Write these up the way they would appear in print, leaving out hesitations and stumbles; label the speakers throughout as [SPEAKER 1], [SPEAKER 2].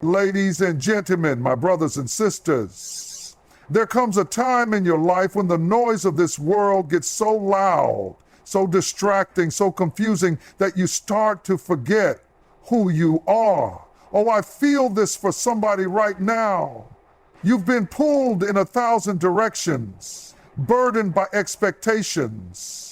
[SPEAKER 1] Ladies and gentlemen, my brothers and sisters, there comes a time in your life when the noise of this world gets so loud, so distracting, so confusing that you start to forget who you are. Oh, I feel this for somebody right now. You've been pulled in 1,000 directions, burdened by expectations.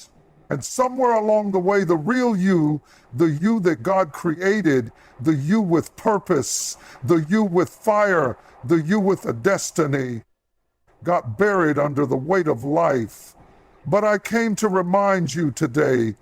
[SPEAKER 1] And somewhere along the way, the real you, the you that God created, the you with purpose, the you with fire, the you with a destiny, got buried under the weight of life. But I came to remind you today,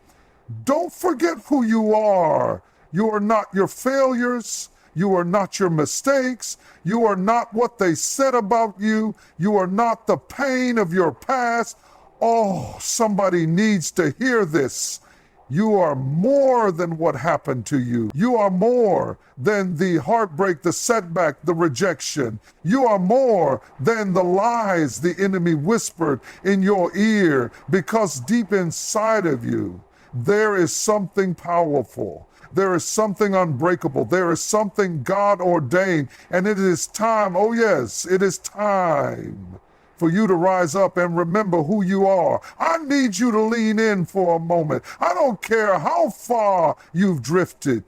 [SPEAKER 1] don't forget who you are. You are not your failures. You are not your mistakes. You are not what they said about you. You are not the pain of your past. Oh, somebody needs to hear this. You are more than what happened to you. You are more than the heartbreak, the setback, the rejection. You are more than the lies the enemy whispered in your ear, because deep inside of you, there is something powerful. There is something unbreakable. There is something God ordained. And it is time, oh yes, it is time for you to rise up and remember who you are. I need you to lean in for a moment. I don't care how far you've drifted.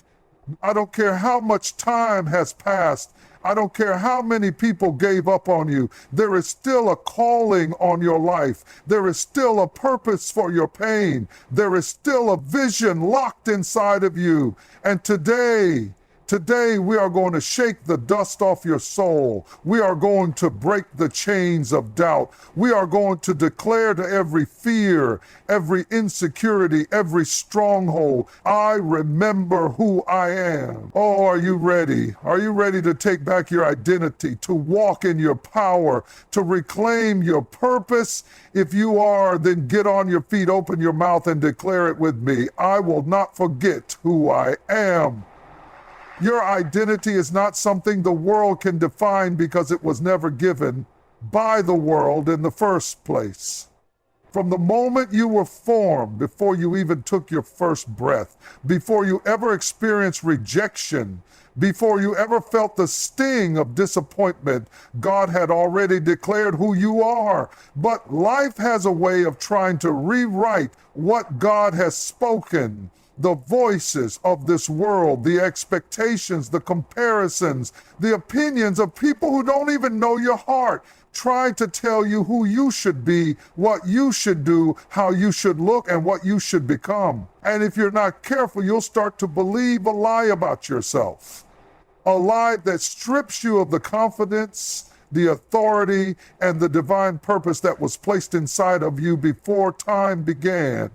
[SPEAKER 1] I don't care how much time has passed. I don't care how many people gave up on you. There is still a calling on your life. There is still a purpose for your pain. There is still a vision locked inside of you. And today we are going to shake the dust off your soul. We are going to break the chains of doubt. We are going to declare to every fear, every insecurity, every stronghold, I remember who I am. Oh, are you ready? Are you ready to take back your identity, to walk in your power, to reclaim your purpose? If you are, then get on your feet, open your mouth, and declare it with me. I will not forget who I am. Your identity is not something the world can define because it was never given by the world in the first place. From the moment you were formed, before you even took your first breath, before you ever experienced rejection, before you ever felt the sting of disappointment, God had already declared who you are. But life has a way of trying to rewrite what God has spoken. The voices of this world, the expectations, the comparisons, the opinions of people who don't even know your heart, trying to tell you who you should be, what you should do, how you should look, and what you should become. And if you're not careful, you'll start to believe a lie about yourself. A lie that strips you of the confidence, the authority, and the divine purpose that was placed inside of you before time began.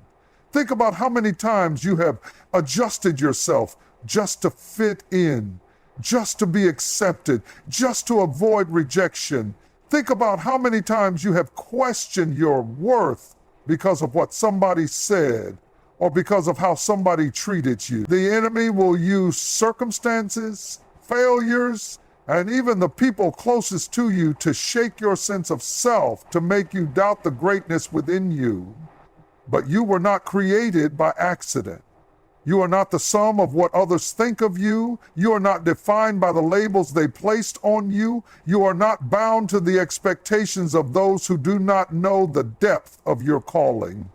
[SPEAKER 1] Think about how many times you have adjusted yourself just to fit in, just to be accepted, just to avoid rejection. Think about how many times you have questioned your worth because of what somebody said or because of how somebody treated you. The enemy will use circumstances, failures, and even the people closest to you to shake your sense of self, to make you doubt the greatness within you. But you were not created by accident. You are not the sum of what others think of you. You are not defined by the labels they placed on you. You are not bound to the expectations of those who do not know the depth of your calling.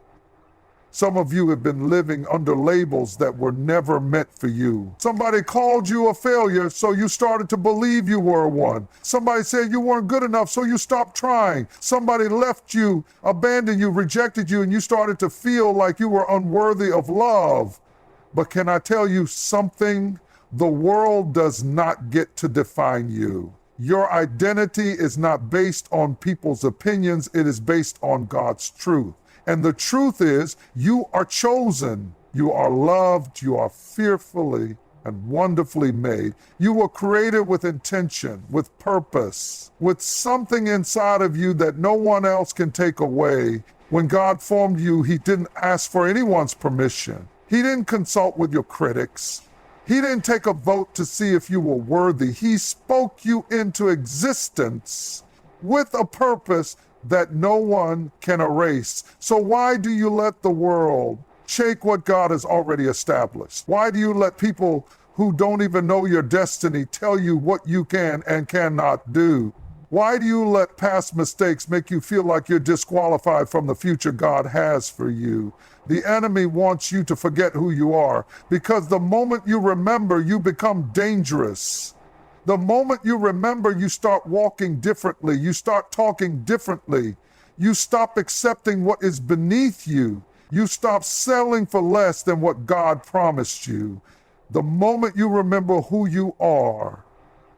[SPEAKER 1] Some of you have been living under labels that were never meant for you. Somebody called you a failure, so you started to believe you were one. Somebody said you weren't good enough, so you stopped trying. Somebody left you, abandoned you, rejected you, and you started to feel like you were unworthy of love. But can I tell you something? The world does not get to define you. Your identity is not based on people's opinions. It is based on God's truth. And the truth is, you are chosen, you are loved, you are fearfully and wonderfully made. You were created with intention, with purpose, with something inside of you that no one else can take away. When God formed you, He didn't ask for anyone's permission. He didn't consult with your critics. He didn't take a vote to see if you were worthy. He spoke you into existence with a purpose that no one can erase. So why do you let the world shake what God has already established? Why do you let people who don't even know your destiny tell you what you can and cannot do? Why do you let past mistakes make you feel like you're disqualified from the future God has for you? The enemy wants you to forget who you are, because the moment you remember, you become dangerous. The moment you remember, you start walking differently. You start talking differently. You stop accepting what is beneath you. You stop settling for less than what God promised you. The moment you remember who you are,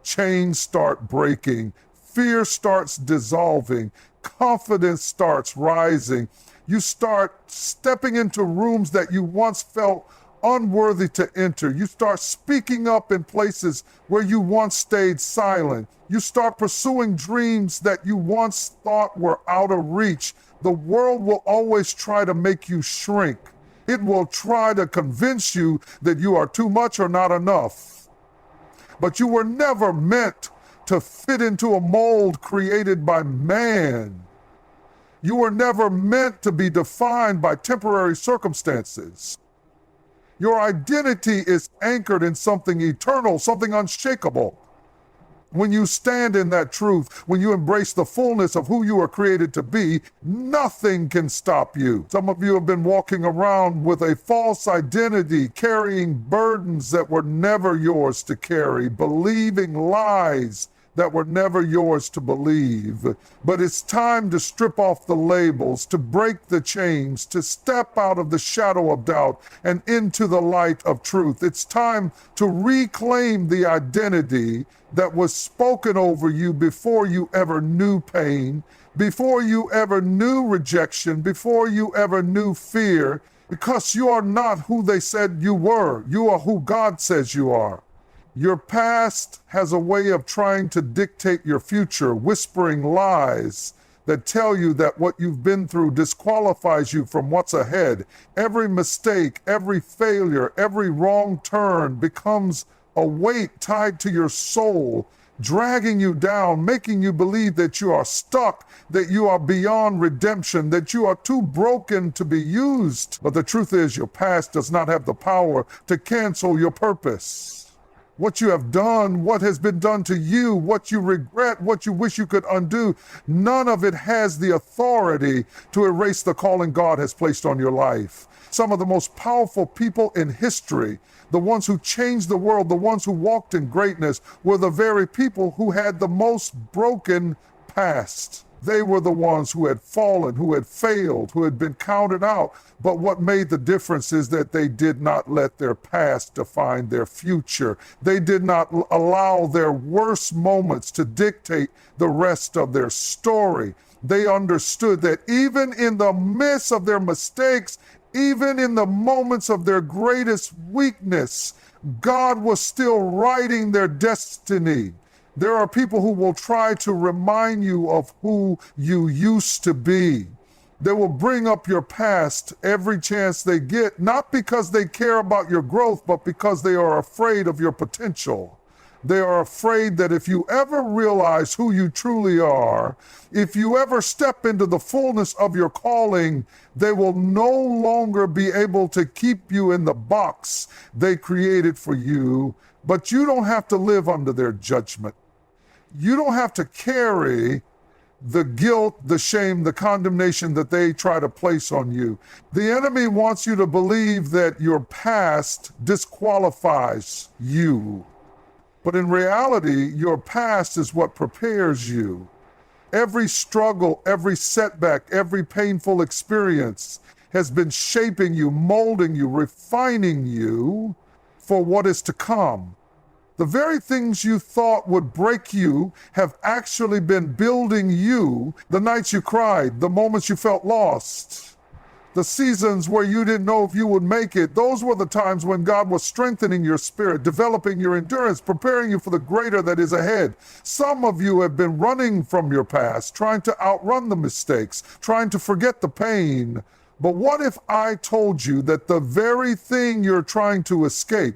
[SPEAKER 1] chains start breaking. Fear starts dissolving. Confidence starts rising. You start stepping into rooms that you once felt unworthy to enter. You start speaking up in places where you once stayed silent. You start pursuing dreams that you once thought were out of reach. The world will always try to make you shrink. It will try to convince you that you are too much or not enough. But you were never meant to fit into a mold created by man. You were never meant to be defined by temporary circumstances. Your identity is anchored in something eternal, something unshakable. When you stand in that truth, when you embrace the fullness of who you are created to be, nothing can stop you. Some of you have been walking around with a false identity, carrying burdens that were never yours to carry, believing lies that were never yours to believe. But it's time to strip off the labels, to break the chains, to step out of the shadow of doubt and into the light of truth. It's time to reclaim the identity that was spoken over you before you ever knew pain, before you ever knew rejection, before you ever knew fear, because you are not who they said you were. You are who God says you are. Your past has a way of trying to dictate your future, whispering lies that tell you that what you've been through disqualifies you from what's ahead. Every mistake, every failure, every wrong turn becomes a weight tied to your soul, dragging you down, making you believe that you are stuck, that you are beyond redemption, that you are too broken to be used. But the truth is, your past does not have the power to cancel your purpose. What you have done, what has been done to you, what you regret, what you wish you could undo, none of it has the authority to erase the calling God has placed on your life. Some of the most powerful people in history, the ones who changed the world, the ones who walked in greatness, were the very people who had the most broken past. They were the ones who had fallen, who had failed, who had been counted out. But what made the difference is that they did not let their past define their future. They did not allow their worst moments to dictate the rest of their story. They understood that even in the midst of their mistakes, even in the moments of their greatest weakness, God was still writing their destiny. There are people who will try to remind you of who you used to be. They will bring up your past every chance they get, not because they care about your growth, but because they are afraid of your potential. They are afraid that if you ever realize who you truly are, if you ever step into the fullness of your calling, they will no longer be able to keep you in the box they created for you. But you don't have to live under their judgment. You don't have to carry the guilt, the shame, the condemnation that they try to place on you. The enemy wants you to believe that your past disqualifies you. But in reality, your past is what prepares you. Every struggle, every setback, every painful experience has been shaping you, molding you, refining you for what is to come. The very things you thought would break you have actually been building you. The nights you cried, the moments you felt lost, the seasons where you didn't know if you would make it, those were the times when God was strengthening your spirit, developing your endurance, preparing you for the greater that is ahead. Some of you have been running from your past, trying to outrun the mistakes, trying to forget the pain. But what if I told you that the very thing you're trying to escape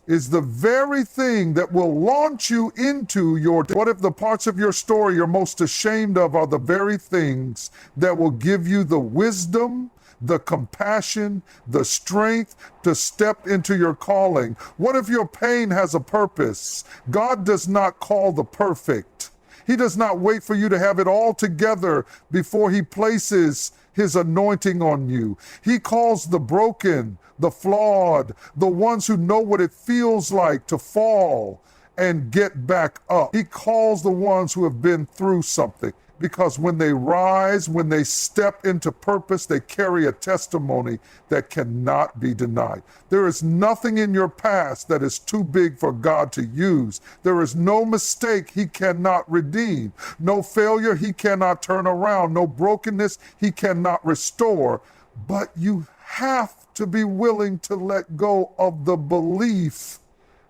[SPEAKER 1] is the very thing that will launch you into your... What if the parts of your story you're most ashamed of are the very things that will give you the wisdom, the compassion, the strength to step into your calling? What if your pain has a purpose? God does not call the perfect. He does not wait for you to have it all together before he places his anointing on you. He calls the broken, the flawed, the ones who know what it feels like to fall and get back up. He calls the ones who have been through something, because when they rise, when they step into purpose, they carry a testimony that cannot be denied. There is nothing in your past that is too big for God to use. There is no mistake he cannot redeem, no failure he cannot turn around, no brokenness he cannot restore. But you have to be willing to let go of the belief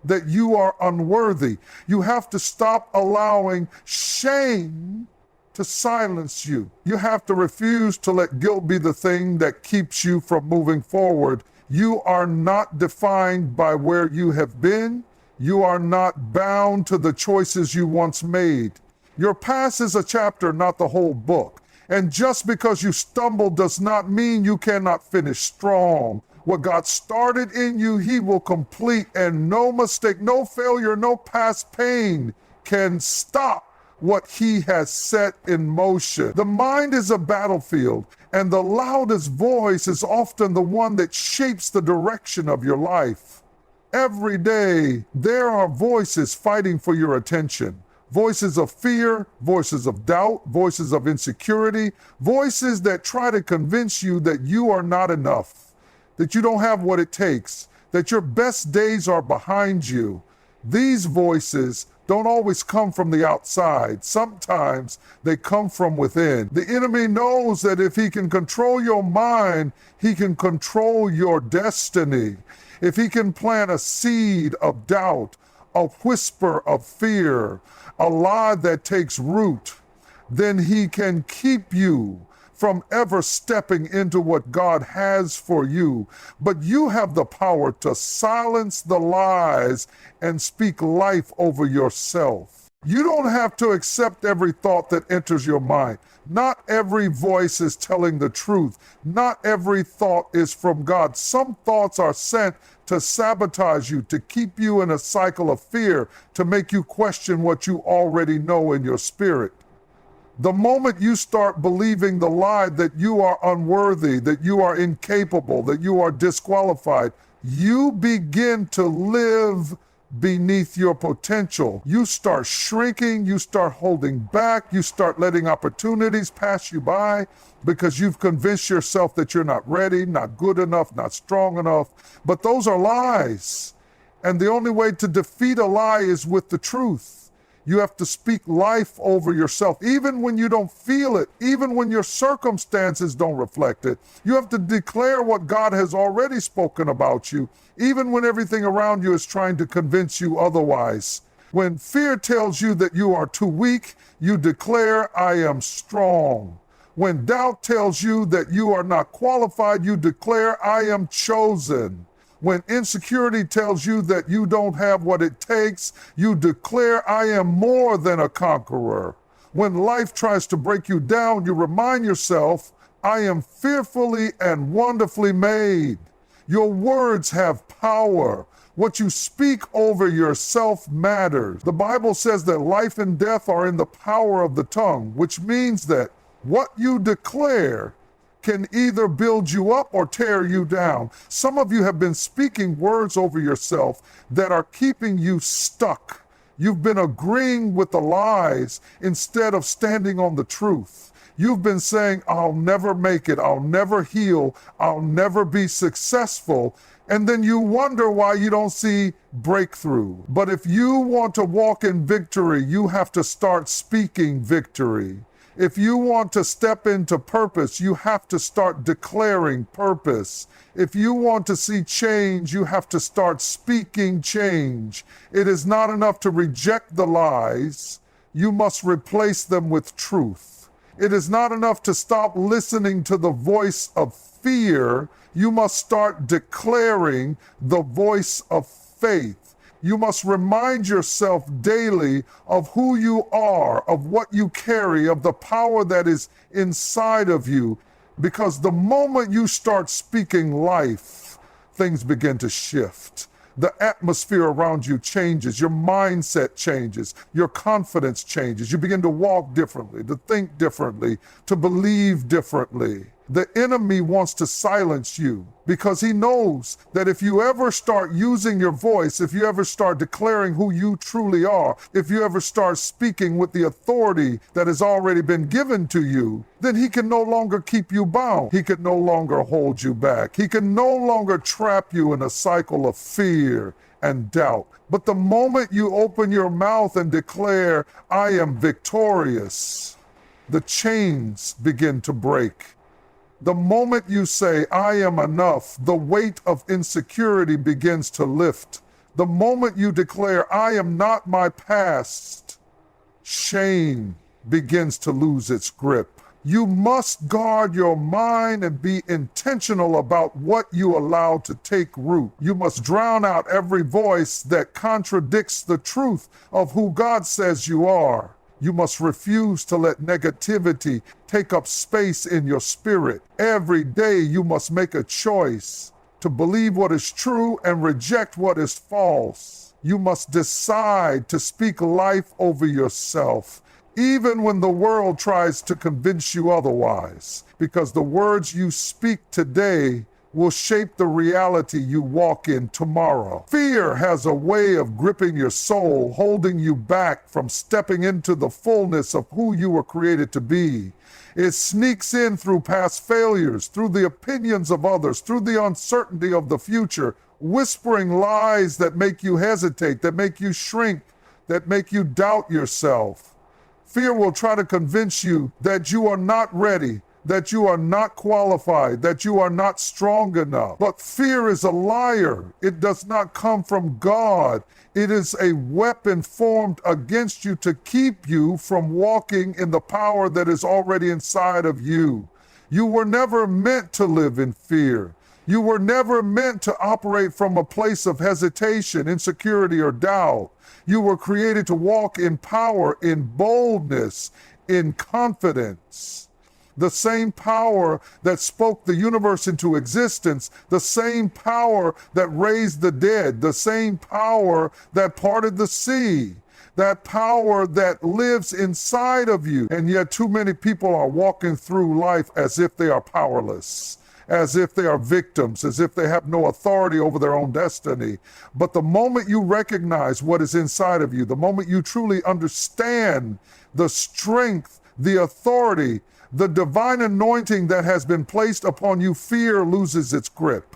[SPEAKER 1] that you are unworthy. You have to stop allowing shame to silence you. You have to refuse to let guilt be the thing that keeps you from moving forward. You are not defined by where you have been. You are not bound to the choices you once made. Your past is a chapter, not the whole book. And just because you stumble does not mean you cannot finish strong. What God started in you, he will complete, and no mistake, no failure, no past pain can stop what he has set in motion. The mind is a battlefield, and the loudest voice is often the one that shapes the direction of your life. Every day, there are voices fighting for your attention. Voices of fear, voices of doubt, voices of insecurity, voices that try to convince you that you are not enough, that you don't have what it takes, that your best days are behind you. These voices don't always come from the outside. Sometimes they come from within. The enemy knows that if he can control your mind, he can control your destiny. If he can plant a seed of doubt, a whisper of fear, a lie that takes root, then he can keep you from ever stepping into what God has for you. But you have the power to silence the lies and speak life over yourself. You don't have to accept every thought that enters your mind. Not every voice is telling the truth. Not every thought is from God. Some thoughts are sent to sabotage you, to keep you in a cycle of fear, to make you question what you already know in your spirit. The moment you start believing the lie that you are unworthy, that you are incapable, that you are disqualified, you begin to live beneath your potential. You start shrinking, you start holding back, you start letting opportunities pass you by because you've convinced yourself that you're not ready, not good enough, not strong enough. But those are lies. And the only way to defeat a lie is with the truth. You have to speak life over yourself, even when you don't feel it, even when your circumstances don't reflect it. You have to declare what God has already spoken about you, even when everything around you is trying to convince you otherwise. When fear tells you that you are too weak, you declare, I am strong. When doubt tells you that you are not qualified, you declare, I am chosen. When insecurity tells you that you don't have what it takes, you declare, I am more than a conqueror. When life tries to break you down, you remind yourself, I am fearfully and wonderfully made. Your words have power. What you speak over yourself matters. The Bible says that life and death are in the power of the tongue, which means that what you declare can either build you up or tear you down. Some of you have been speaking words over yourself that are keeping you stuck. You've been agreeing with the lies instead of standing on the truth. You've been saying, I'll never make it, I'll never heal, I'll never be successful. And then you wonder why you don't see breakthrough. But if you want to walk in victory, you have to start speaking victory. If you want to step into purpose, you have to start declaring purpose. If you want to see change, you have to start speaking change. It is not enough to reject the lies. You must replace them with truth. It is not enough to stop listening to the voice of fear. You must start declaring the voice of faith. You must remind yourself daily of who you are, of what you carry, of the power that is inside of you. Because the moment you start speaking life, things begin to shift. The atmosphere around you changes, your mindset changes, your confidence changes. You begin to walk differently, to think differently, to believe differently. The enemy wants to silence you because he knows that if you ever start using your voice, if you ever start declaring who you truly are, if you ever start speaking with the authority that has already been given to you, then he can no longer keep you bound. He can no longer hold you back. He can no longer trap you in a cycle of fear and doubt. But the moment you open your mouth and declare, I am victorious, the chains begin to break. The moment you say, I am enough, the weight of insecurity begins to lift. The moment you declare, I am not my past, shame begins to lose its grip. You must guard your mind and be intentional about what you allow to take root. You must drown out every voice that contradicts the truth of who God says you are. You must refuse to let negativity take up space in your spirit. Every day you must make a choice to believe what is true and reject what is false. You must decide to speak life over yourself, even when the world tries to convince you otherwise, because the words you speak today will shape the reality you walk in tomorrow. Fear has a way of gripping your soul, holding you back from stepping into the fullness of who you were created to be. It sneaks in through past failures, through the opinions of others, through the uncertainty of the future, whispering lies that make you hesitate, that make you shrink, that make you doubt yourself. Fear will try to convince you that you are not ready, that you are not qualified, that you are not strong enough. But fear is a liar. It does not come from God. It is a weapon formed against you to keep you from walking in the power that is already inside of you. You were never meant to live in fear. You were never meant to operate from a place of hesitation, insecurity, or doubt. You were created to walk in power, in boldness, in confidence. The same power that spoke the universe into existence, the same power that raised the dead, the same power that parted the sea, that power that lives inside of you. And yet too many people are walking through life as if they are powerless, as if they are victims, as if they have no authority over their own destiny. But the moment you recognize what is inside of you, the moment you truly understand the strength, the authority, the divine anointing that has been placed upon you, fear loses its grip.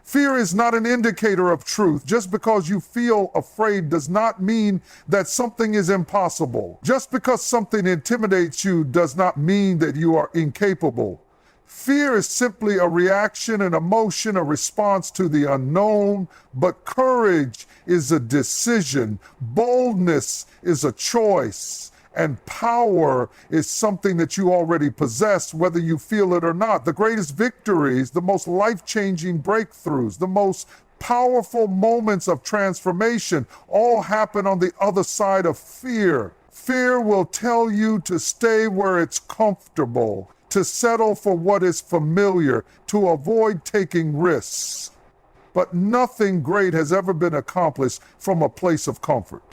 [SPEAKER 1] Fear is not an indicator of truth. Just because you feel afraid does not mean that something is impossible. Just because something intimidates you does not mean that you are incapable. Fear is simply a reaction, an emotion, a response to the unknown, but courage is a decision. Boldness is a choice. And power is something that you already possess, whether you feel it or not. The greatest victories, the most life-changing breakthroughs, the most powerful moments of transformation all happen on the other side of fear. Fear will tell you to stay where it's comfortable, to settle for what is familiar, to avoid taking risks. But nothing great has ever been accomplished from a place of comfort.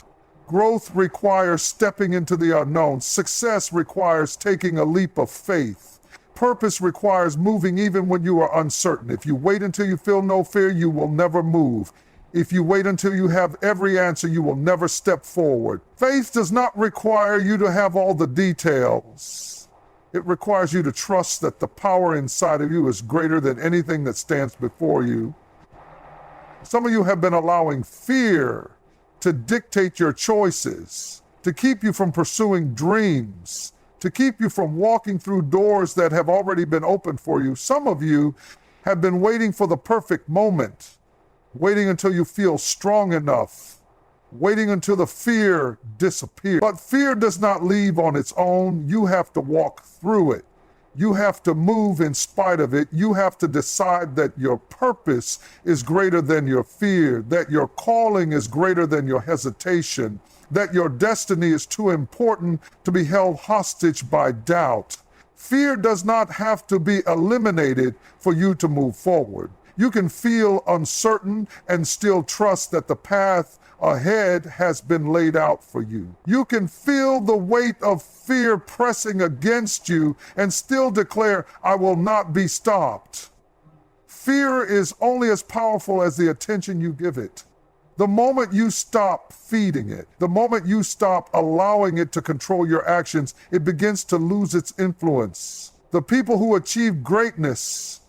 [SPEAKER 1] Growth requires stepping into the unknown. Success requires taking a leap of faith. Purpose requires moving even when you are uncertain. If you wait until you feel no fear, you will never move. If you wait until you have every answer, you will never step forward. Faith does not require you to have all the details. It requires you to trust that the power inside of you is greater than anything that stands before you. Some of you have been allowing fear to dictate your choices, to keep you from pursuing dreams, to keep you from walking through doors that have already been opened for you. Some of you have been waiting for the perfect moment, waiting until you feel strong enough, waiting until the fear disappears. But fear does not leave on its own. You have to walk through it. You have to move in spite of it. You have to decide that your purpose is greater than your fear, that your calling is greater than your hesitation, that your destiny is too important to be held hostage by doubt. Fear does not have to be eliminated for you to move forward. You can feel uncertain and still trust that the path ahead has been laid out for you. You can feel the weight of fear pressing against you and still declare, I will not be stopped. Fear is only as powerful as the attention you give it. The moment you stop feeding it, the moment you stop allowing it to control your actions, it begins to lose its influence. The people who achieve greatness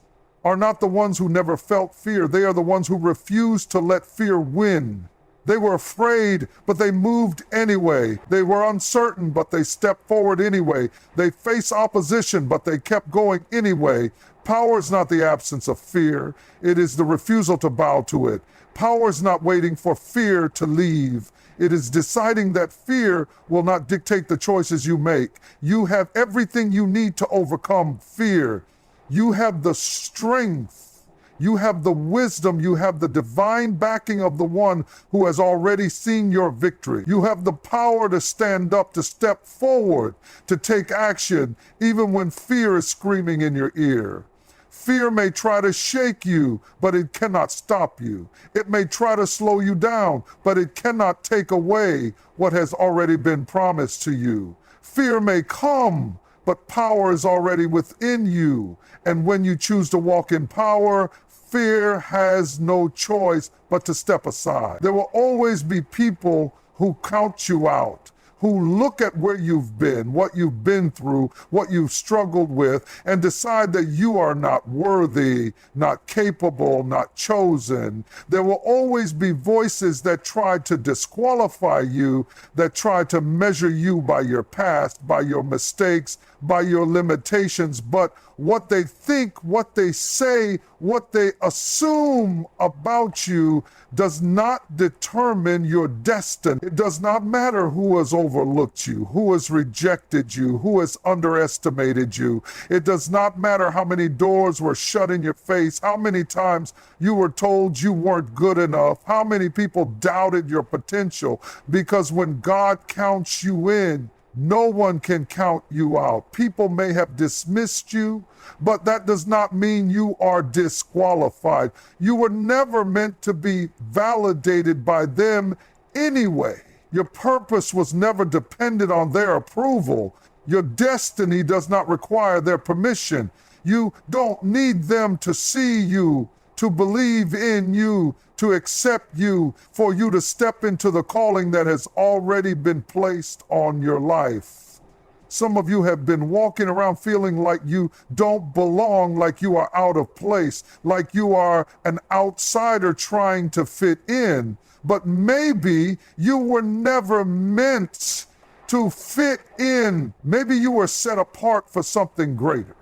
[SPEAKER 1] are not the ones who never felt fear. They are the ones who refused to let fear win. They were afraid, but they moved anyway. They were uncertain, but they stepped forward anyway. They faced opposition, but they kept going anyway. Power is not the absence of fear. It is the refusal to bow to it. Power is not waiting for fear to leave. It is deciding that fear will not dictate the choices you make. You have everything you need to overcome fear. You have the strength, you have the wisdom, you have the divine backing of the one who has already seen your victory. You have the power to stand up, to step forward, to take action, even when fear is screaming in your ear. Fear may try to shake you, but it cannot stop you. It may try to slow you down, but it cannot take away what has already been promised to you. Fear may come, but power is already within you. And when you choose to walk in power, fear has no choice but to step aside. There will always be people who count you out, who look at where you've been, what you've been through, what you've struggled with, and decide that you are not worthy, not capable, not chosen. There will always be voices that try to disqualify you, that try to measure you by your past, by your mistakes, by your limitations, but what they think, what they say, what they assume about you does not determine your destiny. It does not matter who has overlooked you, who has rejected you, who has underestimated you. It does not matter how many doors were shut in your face, how many times you were told you weren't good enough, how many people doubted your potential, because when God counts you in, no one can count you out. People may have dismissed you, but that does not mean you are disqualified. You were never meant to be validated by them anyway. Your purpose was never dependent on their approval. Your destiny does not require their permission. You don't need them to see you, to believe in you, to accept you, for you to step into the calling that has already been placed on your life. Some of you have been walking around feeling like you don't belong, like you are out of place, like you are an outsider trying to fit in. But maybe you were never meant to fit in. Maybe you were set apart for something greater.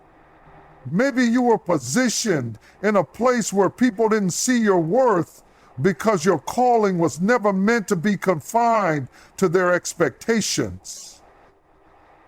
[SPEAKER 1] Maybe you were positioned in a place where people didn't see your worth because your calling was never meant to be confined to their expectations.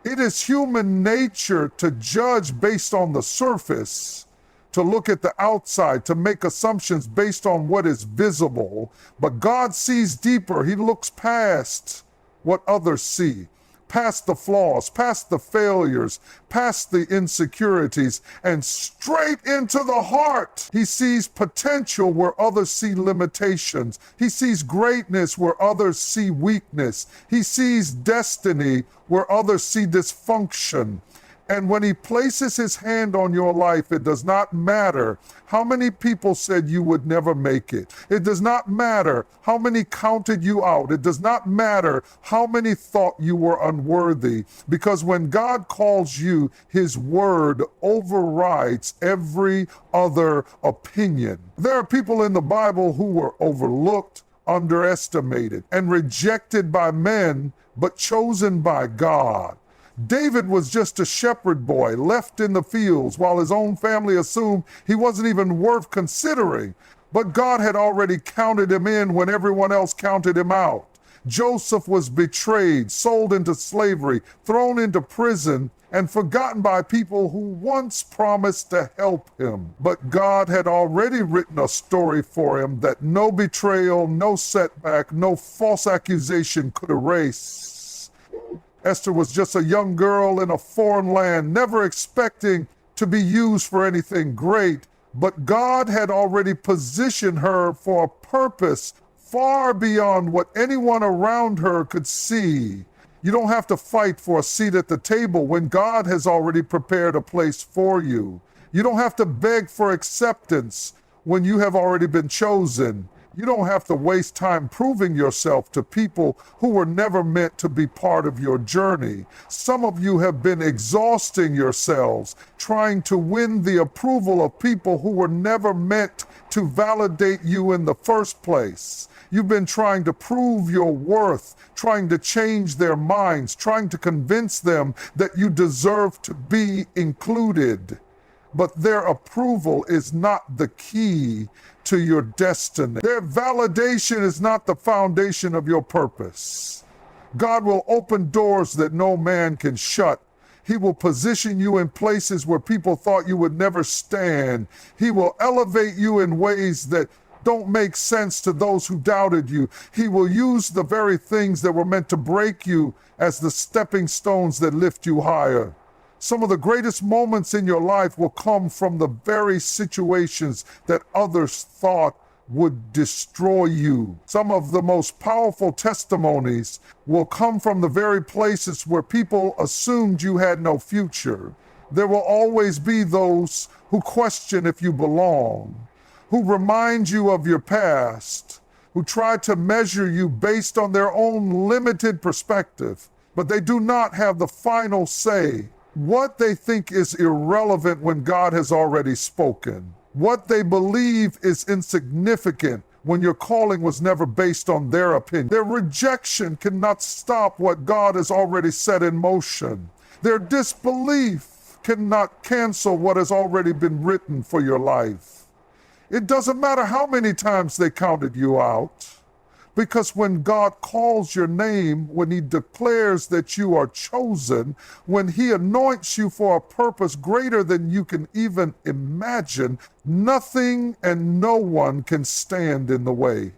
[SPEAKER 1] It is human nature to judge based on the surface, to look at the outside, to make assumptions based on what is visible. But God sees deeper. He looks past what others see, past the flaws, past the failures, past the insecurities, and straight into the heart. He sees potential where others see limitations. He sees greatness where others see weakness. He sees destiny where others see dysfunction. And when he places his hand on your life, it does not matter how many people said you would never make it. It does not matter how many counted you out. It does not matter how many thought you were unworthy. Because when God calls you, his word overrides every other opinion. There are people in the Bible who were overlooked, underestimated, and rejected by men, but chosen by God. David was just a shepherd boy left in the fields while his own family assumed he wasn't even worth considering. But God had already counted him in when everyone else counted him out. Joseph was betrayed, sold into slavery, thrown into prison, and forgotten by people who once promised to help him. But God had already written a story for him that no betrayal, no setback, no false accusation could erase. Esther was just a young girl in a foreign land, never expecting to be used for anything great, but God had already positioned her for a purpose far beyond what anyone around her could see. You don't have to fight for a seat at the table when God has already prepared a place for you. You don't have to beg for acceptance when you have already been chosen. You don't have to waste time proving yourself to people who were never meant to be part of your journey. Some of you have been exhausting yourselves trying to win the approval of people who were never meant to validate you in the first place. You've been trying to prove your worth, trying to change their minds, trying to convince them that you deserve to be included. But their approval is not the key to your destiny. Their validation is not the foundation of your purpose. God will open doors that no man can shut. He will position you in places where people thought you would never stand. He will elevate you in ways that don't make sense to those who doubted you. He will use the very things that were meant to break you as the stepping stones that lift you higher. Some of the greatest moments in your life will come from the very situations that others thought would destroy you. Some of the most powerful testimonies will come from the very places where people assumed you had no future. There will always be those who question if you belong, who remind you of your past, who try to measure you based on their own limited perspective, but they do not have the final say. What they think is irrelevant when God has already spoken. What they believe is insignificant when your calling was never based on their opinion. Their rejection cannot stop what God has already set in motion. Their disbelief cannot cancel what has already been written for your life. It doesn't matter how many times they counted you out. Because when God calls your name, when he declares that you are chosen, when he anoints you for a purpose greater than you can even imagine, nothing and no one can stand in the way.